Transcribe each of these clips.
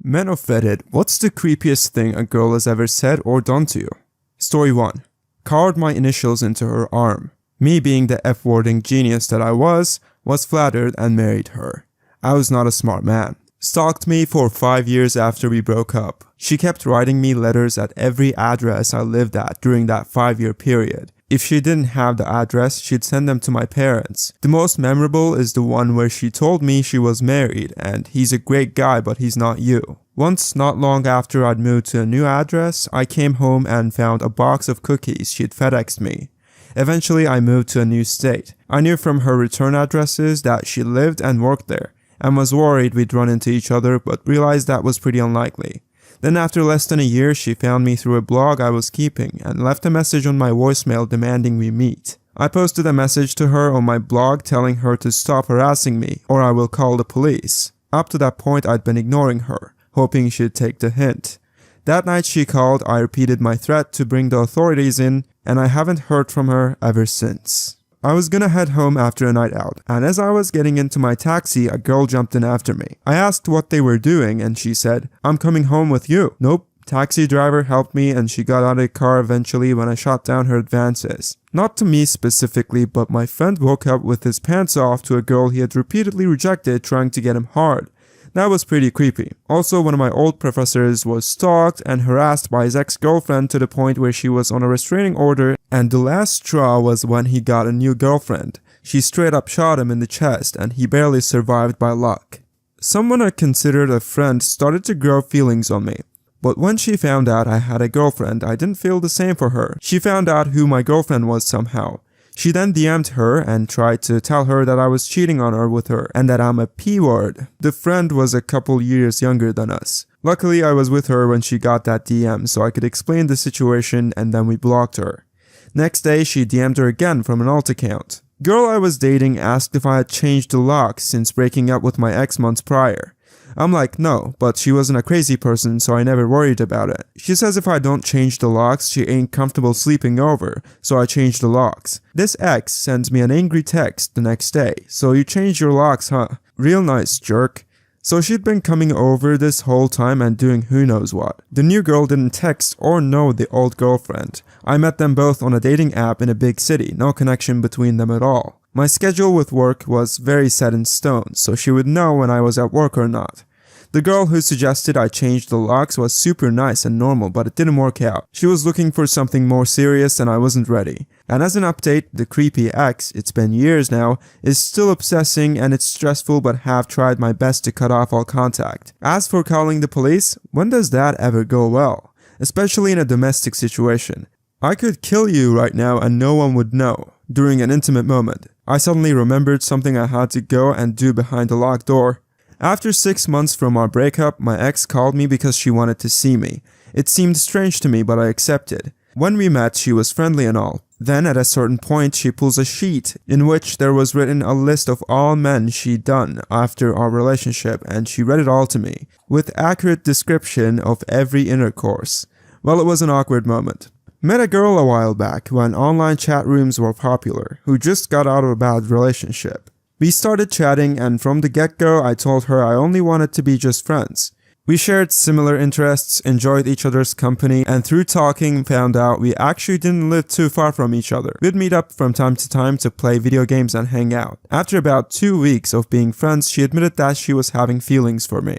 Men of Reddit, what's the creepiest thing a girl has ever said or done to you? Story 1. Carved my initials into her arm. Me being the F-wording genius that I was flattered and married her. I was not a smart man. Stalked me for 5 years after we broke up. She kept writing me letters at every address I lived at during that 5-year period. If she didn't have the address, she'd send them to my parents. The most memorable is the one where she told me she was married and he's a great guy but he's not you. Once, not long after I'd moved to a new address, I came home and found a box of cookies she'd FedExed me. Eventually I moved to a new state. I knew from her return addresses that she lived and worked there, and was worried we'd run into each other but realized that was pretty unlikely. Then after less than a year, she found me through a blog I was keeping and left a message on my voicemail demanding we meet. I posted a message to her on my blog telling her to stop harassing me or I will call the police. Up to that point I'd been ignoring her, hoping she'd take the hint. That night she called, I repeated my threat to bring the authorities in, and I haven't heard from her ever since. I was gonna head home after a night out, and as I was getting into my taxi, a girl jumped in after me. I asked what they were doing, and she said, "I'm coming home with you." Nope. Taxi driver helped me and she got out of the car eventually when I shot down her advances. Not to me specifically, but my friend woke up with his pants off to a girl he had repeatedly rejected trying to get him hard. That was pretty creepy. Also, one of my old professors was stalked and harassed by his ex-girlfriend to the point where she was on a restraining order, and the last straw was when he got a new girlfriend. She straight up shot him in the chest and he barely survived by luck. Someone I considered a friend started to grow feelings on me. But when she found out I had a girlfriend, I didn't feel the same for her. She found out who my girlfriend was somehow. She then DM'd her and tried to tell her that I was cheating on her with her and that I'm a P-word. The friend was a couple years younger than us. Luckily, I was with her when she got that DM so I could explain the situation and then we blocked her. Next day, she DM'd her again from an alt account. Girl I was dating asked if I had changed the locks since breaking up with my ex months prior. I'm like, no, but she wasn't a crazy person so I never worried about it. She says if I don't change the locks, she ain't comfortable sleeping over, so I changed the locks. This ex sends me an angry text the next day, "So you changed your locks, huh? Real nice, jerk." So she'd been coming over this whole time and doing who knows what. The new girl didn't text or know the old girlfriend. I met them both on a dating app in a big city, no connection between them at all. My schedule with work was very set in stone, so she would know when I was at work or not. The girl who suggested I change the locks was super nice and normal, but it didn't work out. She was looking for something more serious and I wasn't ready. And as an update, the creepy ex, it's been years now, is still obsessing and it's stressful but have tried my best to cut off all contact. As for calling the police, when does that ever go well? Especially in a domestic situation. I could kill you right now and no one would know. During an intimate moment, I suddenly remembered something I had to go and do behind the locked door. After 6 months from our breakup, my ex called me because she wanted to see me. It seemed strange to me, but I accepted. When we met, she was friendly and all. Then at a certain point, she pulls a sheet in which there was written a list of all men she'd done after our relationship, and she read it all to me, with accurate description of every intercourse. Well, it was an awkward moment. Met a girl a while back when online chat rooms were popular, who just got out of a bad relationship. We started chatting and from the get-go I told her I only wanted to be just friends. We shared similar interests, enjoyed each other's company, and through talking found out we actually didn't live too far from each other. We'd meet up from time to time to play video games and hang out. After about 2 weeks of being friends, she admitted that she was having feelings for me.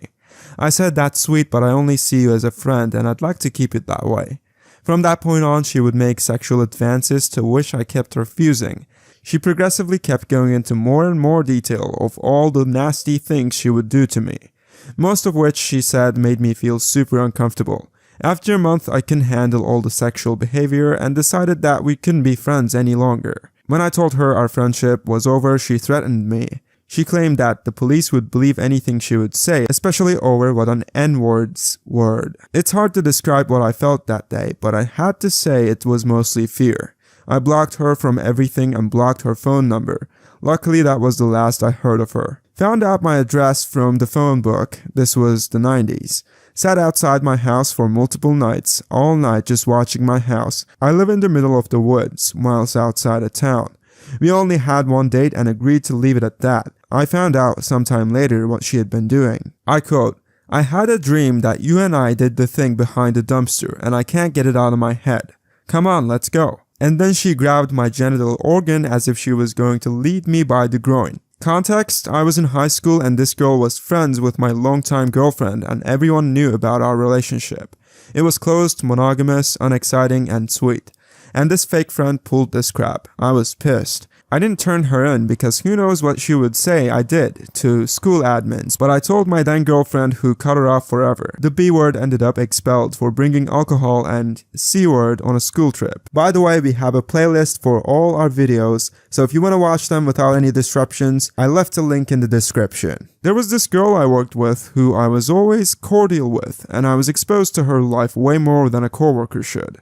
I said that's sweet, but I only see you as a friend and I'd like to keep it that way. From that point on, she would make sexual advances to which I kept refusing. She progressively kept going into more and more detail of all the nasty things she would do to me, most of which she said made me feel super uncomfortable. After a month, I couldn't handle all the sexual behavior and decided that we couldn't be friends any longer. When I told her our friendship was over, she threatened me. She claimed that the police would believe anything she would say, especially over what an N-word's word. It's hard to describe what I felt that day, but I had to say it was mostly fear. I blocked her from everything and blocked her phone number. Luckily, that was the last I heard of her. Found out my address from the phone book. This was the 90s. Sat outside my house for multiple nights, all night just watching my house. I live in the middle of the woods, miles outside of town. We only had one date and agreed to leave it at that. I found out sometime later what she had been doing. I quote, I had a dream that you and I did the thing behind the dumpster and I can't get it out of my head. Come on, let's go. And then she grabbed my genital organ as if she was going to lead me by the groin. Context, I was in high school and this girl was friends with my longtime girlfriend and everyone knew about our relationship. It was closed, monogamous, unexciting, and sweet. And this fake friend pulled this crap. I was pissed. I didn't turn her in because who knows what she would say I did to school admins, but I told my then girlfriend who cut her off forever. The B word ended up expelled for bringing alcohol and C word on a school trip. By the way, we have a playlist for all our videos, so if you want to watch them without any disruptions, I left a link in the description. There was this girl I worked with who I was always cordial with, and I was exposed to her life way more than a coworker should.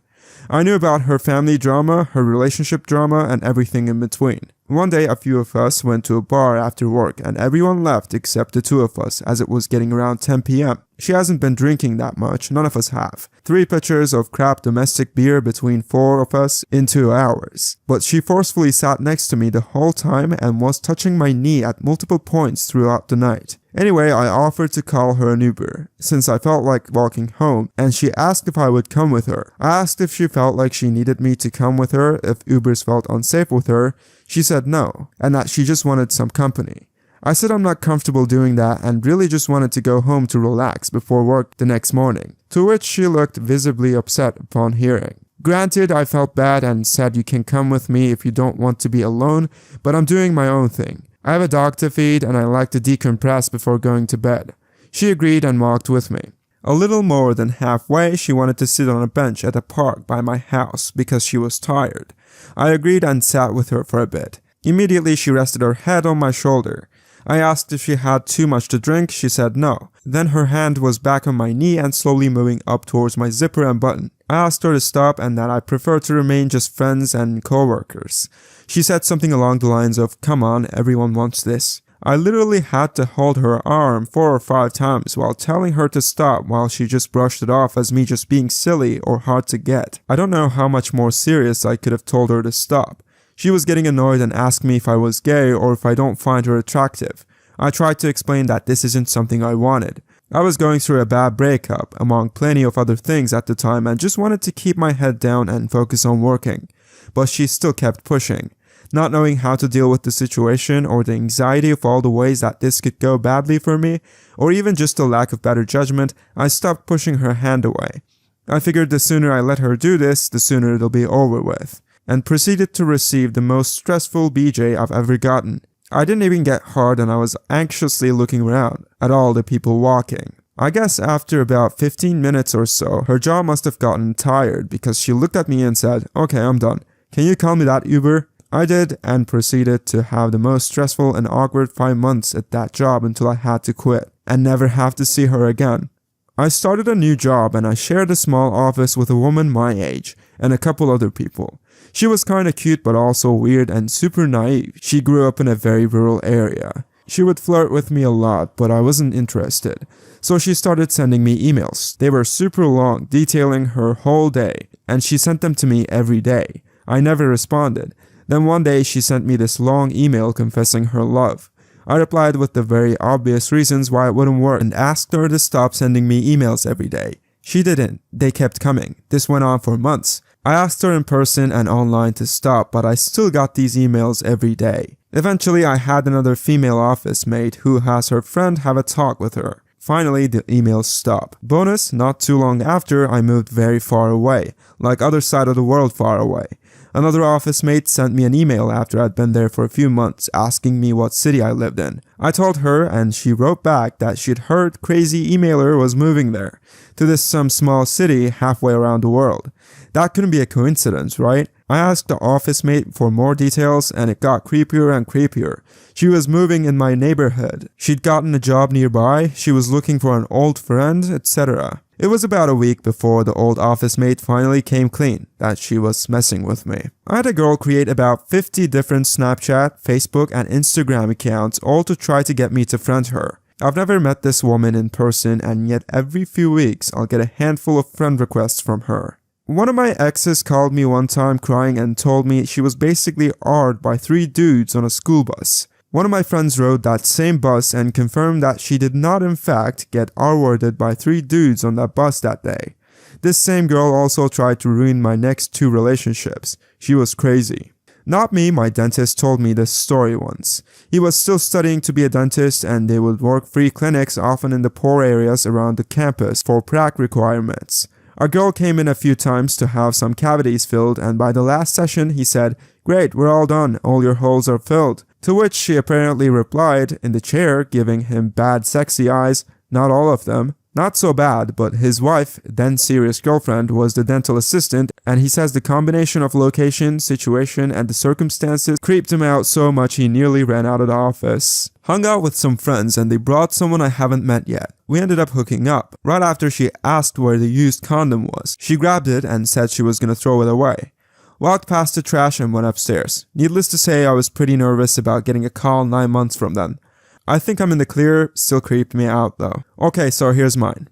I knew about her family drama, her relationship drama, and everything in between. One day, a few of us went to a bar after work, and everyone left except the two of us, as it was getting around 10 p.m. She hasn't been drinking that much, none of us have. 3 pitchers of crap domestic beer between 4 of us in 2 hours. But she forcefully sat next to me the whole time and was touching my knee at multiple points throughout the night. Anyway, I offered to call her an Uber, since I felt like walking home, and she asked if I would come with her. I asked if she felt like she needed me to come with her if Ubers felt unsafe with her. She said no, and that she just wanted some company. I said I'm not comfortable doing that and really just wanted to go home to relax before work the next morning, to which she looked visibly upset upon hearing. Granted, I felt bad and said you can come with me if you don't want to be alone, but I'm doing my own thing. I have a dog to feed and I like to decompress before going to bed. She agreed and walked with me. A little more than halfway, she wanted to sit on a bench at a park by my house because she was tired. I agreed and sat with her for a bit. Immediately, she rested her head on my shoulder. I asked if she had too much to drink. She said no. Then her hand was back on my knee and slowly moving up towards my zipper and button. I asked her to stop and that I prefer to remain just friends and co-workers. She said something along the lines of, "Come on, everyone wants this." I literally had to hold her arm 4 or 5 times while telling her to stop while she just brushed it off as me just being silly or hard to get. I don't know how much more serious I could have told her to stop. She was getting annoyed and asked me if I was gay or if I don't find her attractive. I tried to explain that this isn't something I wanted. I was going through a bad breakup, among plenty of other things at the time, and just wanted to keep my head down and focus on working. But she still kept pushing. Not knowing how to deal with the situation or the anxiety of all the ways that this could go badly for me, or even just a lack of better judgment, I stopped pushing her hand away. I figured the sooner I let her do this, the sooner it'll be over with, and proceeded to receive the most stressful BJ I've ever gotten. I didn't even get hard and I was anxiously looking around at all the people walking. I guess after about 15 minutes or so, her jaw must have gotten tired because she looked at me and said, "Okay, I'm done. Can you call me that Uber?" I did and proceeded to have the most stressful and awkward 5 months at that job until I had to quit and never have to see her again. I started a new job and I shared a small office with a woman my age and a couple other people. She was kinda cute but also weird and super naive. She grew up in a very rural area. She would flirt with me a lot, but I wasn't interested. So she started sending me emails. They were super long, detailing her whole day, and she sent them to me every day. I never responded. Then one day she sent me this long email confessing her love. I replied with the very obvious reasons why it wouldn't work and asked her to stop sending me emails every day. She didn't. They kept coming. This went on for months. I asked her in person and online to stop, but I still got these emails every day. Eventually, I had another female office mate who has her friend have a talk with her. Finally, the emails stopped. Bonus, not too long after, I moved very far away, like other side of the world far away. Another office mate sent me an email after I'd been there for a few months asking me what city I lived in. I told her and she wrote back that she'd heard crazy emailer was moving there, to this some small city halfway around the world. That couldn't be a coincidence, right? I asked the office mate for more details and it got creepier and creepier. She was moving in my neighborhood. She'd gotten a job nearby, she was looking for an old friend, etc. It was about a week before the old office mate finally came clean that she was messing with me. I had a girl create about 50 different Snapchat, Facebook, and Instagram accounts all to try to get me to friend her. I've never met this woman in person and yet every few weeks I'll get a handful of friend requests from her. One of my exes called me one time crying and told me she was basically awed by 3 dudes on a school bus. One of my friends rode that same bus and confirmed that she did not in fact get R-worded by 3 dudes on that bus that day. This same girl also tried to ruin my next 2 relationships. She was crazy. Not me, my dentist told me this story once. He was still studying to be a dentist and they would work free clinics often in the poor areas around the campus for prac requirements. Our girl came in a few times to have some cavities filled and by the last session he said, "Great, we're all done, all your holes are filled." To which she apparently replied in the chair, giving him bad sexy eyes, "Not all of them." Not so bad, but his wife, then serious girlfriend, was the dental assistant and he says the combination of location, situation, and the circumstances creeped him out so much he nearly ran out of the office. Hung out with some friends and they brought someone I haven't met yet. We ended up hooking up. Right after she asked where the used condom was, she grabbed it and said she was gonna throw it away. Walked past the trash and went upstairs. Needless to say, I was pretty nervous about getting a call 9 months from then. I think I'm in the clear, still creeped me out though. Okay, so here's mine.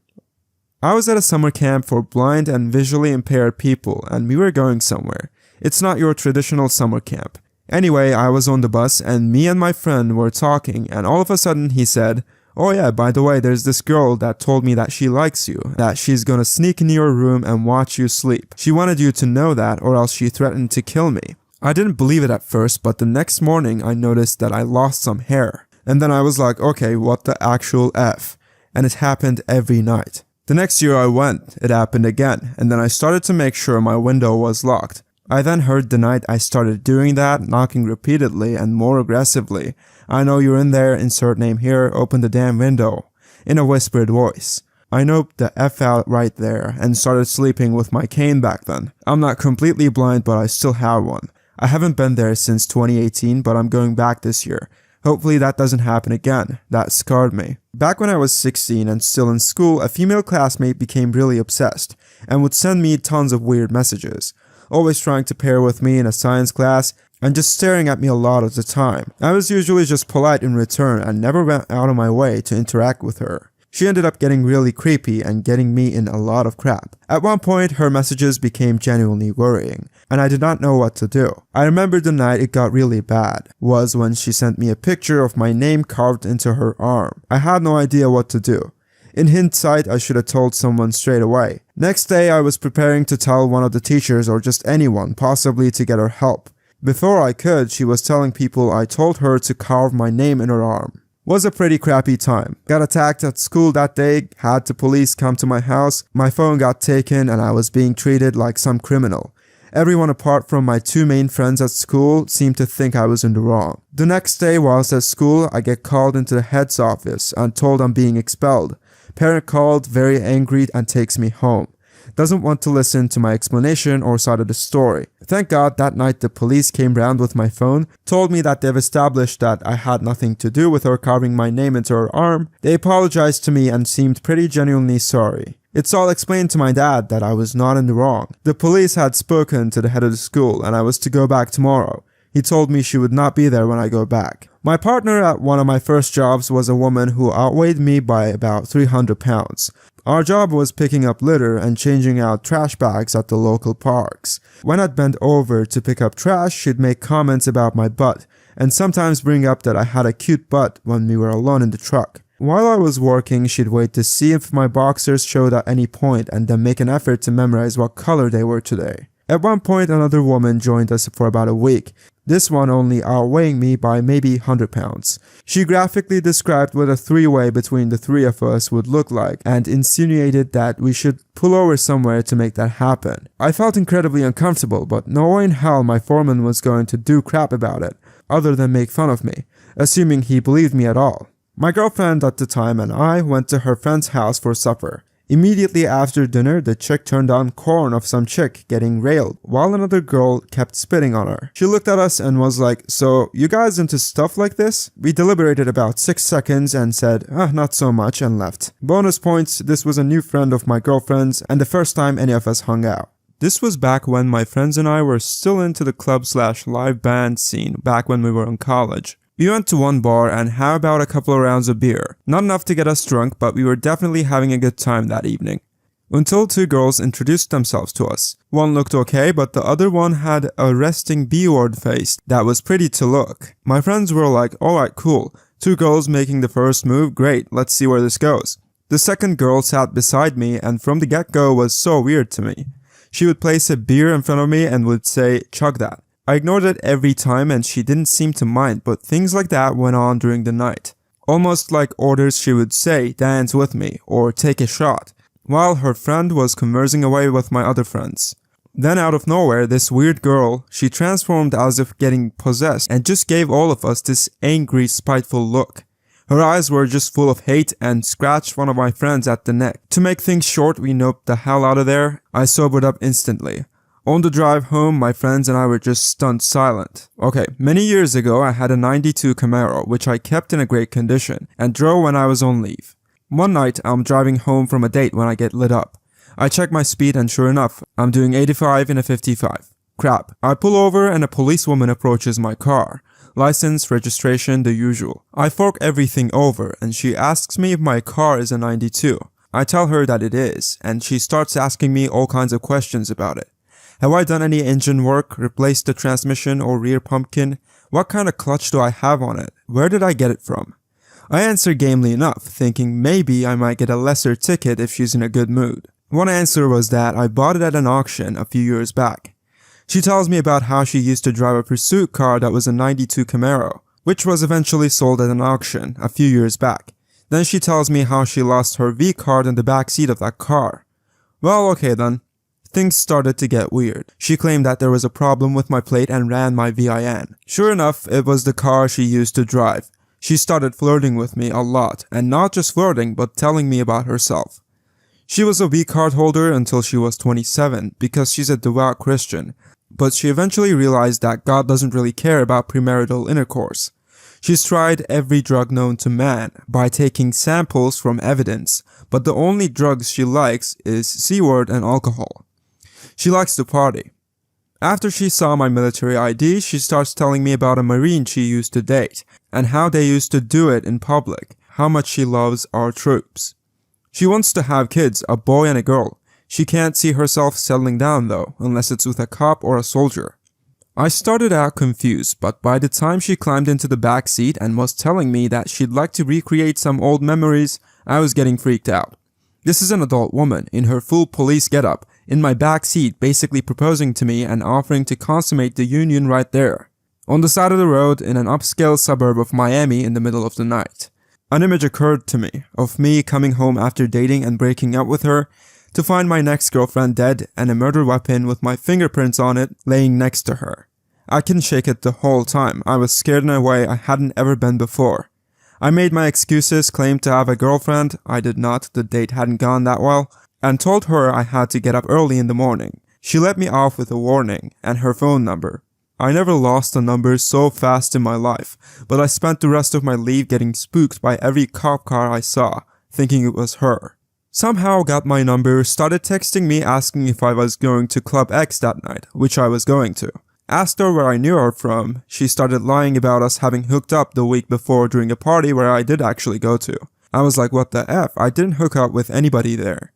I was at a summer camp for blind and visually impaired people and we were going somewhere. It's not your traditional summer camp. Anyway, I was on the bus and me and my friend were talking and all of a sudden he said, "Oh yeah, by the way, there's this girl that told me that she likes you, that she's gonna sneak into your room and watch you sleep. She wanted you to know that or else she threatened to kill me." I didn't believe it at first, but the next morning I noticed that I lost some hair. And then I was like, okay, what the actual F? And it happened every night. The next year I went, it happened again, and then I started to make sure my window was locked. I then heard the night I started doing that, knocking repeatedly and more aggressively. "I know you're in there, insert name here, open the damn window," in a whispered voice. I noped the F out right there and started sleeping with my cane back then. I'm not completely blind, but I still have one. I haven't been there since 2018, but I'm going back this year. Hopefully that doesn't happen again. That scarred me. Back when I was 16 and still in school, a female classmate became really obsessed and would send me tons of weird messages, always trying to pair with me in a science class and just staring at me a lot of the time. I was usually just polite in return and never went out of my way to interact with her. She ended up getting really creepy and getting me in a lot of crap. At one point, her messages became genuinely worrying, and I did not know what to do. I remember the night it got really bad was when she sent me a picture of my name carved into her arm. I had no idea what to do. In hindsight, I should have told someone straight away. Next day, I was preparing to tell one of the teachers or just anyone, possibly to get her help. Before I could, she was telling people I told her to carve my name in her arm. Was a pretty crappy time. Got attacked at school that day, had the police come to my house, my phone got taken and I was being treated like some criminal. Everyone apart from my 2 main friends at school seemed to think I was in the wrong. The next day whilst at school, I get called into the head's office and told I'm being expelled. Parent called, very angry, and takes me home. Doesn't want to listen to my explanation or side of the story. Thank God that night the police came round with my phone, told me that they've established that I had nothing to do with her carving my name into her arm. They apologized to me and seemed pretty genuinely sorry. It's all explained to my dad that I was not in the wrong. The police had spoken to the head of the school and I was to go back tomorrow. He told me she would not be there when I go back. My partner at one of my first jobs was a woman who outweighed me by about 300 pounds. Our job was picking up litter and changing out trash bags at the local parks. When I'd bend over to pick up trash, she'd make comments about my butt and sometimes bring up that I had a cute butt when we were alone in the truck. While I was working, she'd wait to see if my boxers showed at any point and then make an effort to memorize what color they were today. At one point, another woman joined us for about a week. This one only outweighing me by maybe 100 pounds. She graphically described what a 3-way between the 3 of us would look like and insinuated that we should pull over somewhere to make that happen. I felt incredibly uncomfortable, but no way in hell my foreman was going to do crap about it, other than make fun of me, assuming he believed me at all. My girlfriend at the time and I went to her friend's house for supper. Immediately after dinner, the chick turned on corn of some chick getting railed, while another girl kept spitting on her. She looked at us and was like, "So, you guys into stuff like this?" We deliberated about 6 seconds and said, not so much, and left. Bonus points, this was a new friend of my girlfriend's and the first time any of us hung out. This was back when my friends and I were still into the club/live band scene back when we were in college. We went to one bar and had about a couple of rounds of beer. Not enough to get us drunk, but we were definitely having a good time that evening. Until two girls introduced themselves to us. One looked okay, but the other one had a resting B-word face that was pretty to look. My friends were like, alright, cool. Two girls making the first move, great, let's see where this goes. The second girl sat beside me and from the get-go was so weird to me. She would place a beer in front of me and would say, chug that. I ignored it every time and she didn't seem to mind, but things like that went on during the night. Almost like orders she would say, dance with me, or take a shot, while her friend was conversing away with my other friends. Then out of nowhere, this weird girl, she transformed as if getting possessed and just gave all of us this angry, spiteful look. Her eyes were just full of hate and scratched one of my friends at the neck. To make things short, we noped the hell out of there. I sobered up instantly. On the drive home, my friends and I were just stunned silent. Okay, many years ago, I had a 92 Camaro, which I kept in a great condition, and drove when I was on leave. One night, I'm driving home from a date when I get lit up. I check my speed and sure enough, I'm doing 85 in a 55. Crap. I pull over and a policewoman approaches my car. License, registration, the usual. I fork everything over and she asks me if my car is a 92. I tell her that it is, and she starts asking me all kinds of questions about it. Have I done any engine work, replaced the transmission or rear pumpkin? What kind of clutch do I have on it? Where did I get it from? I answer gamely enough, thinking maybe I might get a lesser ticket if she's in a good mood. One answer was that I bought it at an auction a few years back. She tells me about how she used to drive a pursuit car that was a 92 Camaro, which was eventually sold at an auction a few years back. Then she tells me how she lost her V-card in the back seat of that car. Well, okay then. Things started to get weird. She claimed that there was a problem with my plate and ran my VIN. Sure enough, it was the car she used to drive. She started flirting with me a lot, and not just flirting, but telling me about herself. She was a V-card holder until she was 27 because she's a devout Christian, but she eventually realized that God doesn't really care about premarital intercourse. She's tried every drug known to man by taking samples from evidence, but the only drugs she likes is C-word and alcohol. She likes to party. After she saw my military ID, she starts telling me about a Marine she used to date, and how they used to do it in public, how much she loves our troops. She wants to have kids, a boy and a girl. She can't see herself settling down though, unless it's with a cop or a soldier. I started out confused, but by the time she climbed into the back seat and was telling me that she'd like to recreate some old memories, I was getting freaked out. This is an adult woman, in her full police getup, in my back seat basically proposing to me and offering to consummate the union right there. On the side of the road, in an upscale suburb of Miami in the middle of the night. An image occurred to me, of me coming home after dating and breaking up with her, to find my next girlfriend dead and a murder weapon with my fingerprints on it laying next to her. I couldn't shake it the whole time. I was scared in a way I hadn't ever been before. I made my excuses, claimed to have a girlfriend, I did not, the date hadn't gone that well, and told her I had to get up early in the morning. She let me off with a warning, and her phone number. I never lost a number so fast in my life, but I spent the rest of my leave getting spooked by every cop car I saw, thinking it was her. Somehow got my number, started texting me asking if I was going to Club X that night, which I was going to. Asked her where I knew her from, she started lying about us having hooked up the week before during a party where I did actually go to. I was like, what the F, I didn't hook up with anybody there.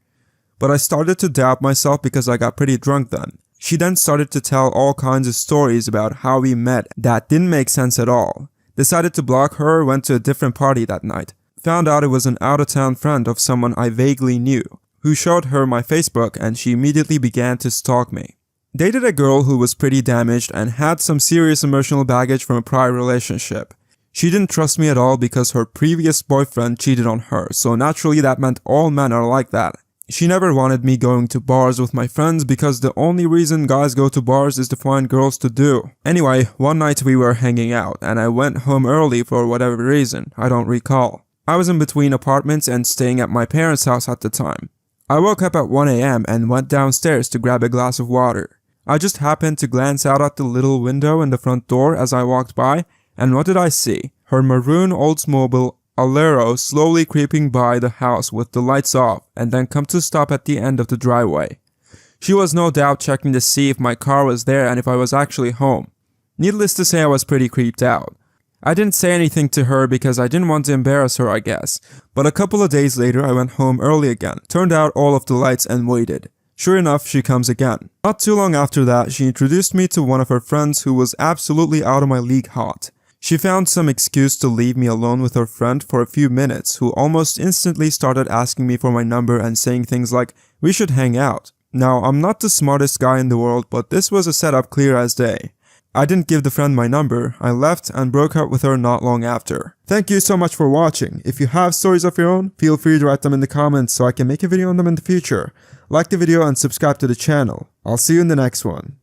But I started to doubt myself because I got pretty drunk then. She then started to tell all kinds of stories about how we met that didn't make sense at all. Decided to block her, went to a different party that night. Found out it was an out-of-town friend of someone I vaguely knew, who showed her my Facebook and she immediately began to stalk me. Dated a girl who was pretty damaged and had some serious emotional baggage from a prior relationship. She didn't trust me at all because her previous boyfriend cheated on her, so naturally that meant all men are like that. She never wanted me going to bars with my friends because the only reason guys go to bars is to find girls to do. Anyway, one night we were hanging out and I went home early for whatever reason, I don't recall. I was in between apartments and staying at my parents' house at the time. I woke up at 1 a.m. and went downstairs to grab a glass of water. I just happened to glance out at the little window in the front door as I walked by, and what did I see? Her maroon Oldsmobile Alero slowly creeping by the house with the lights off and then come to stop at the end of the driveway. She was no doubt checking to see if my car was there and if I was actually home. Needless to say, I was pretty creeped out. I didn't say anything to her because I didn't want to embarrass her, I guess. But a couple of days later, I went home early again, turned out all of the lights and waited. Sure enough, she comes again. Not too long after that, she introduced me to one of her friends who was absolutely out of my league hot. She found some excuse to leave me alone with her friend for a few minutes, who almost instantly started asking me for my number and saying things like, "We should hang out." Now, I'm not the smartest guy in the world, but this was a setup clear as day. I didn't give the friend my number, I left and broke up with her not long after. Thank you so much for watching. If you have stories of your own, feel free to write them in the comments so I can make a video on them in the future. Like the video and subscribe to the channel. I'll see you in the next one.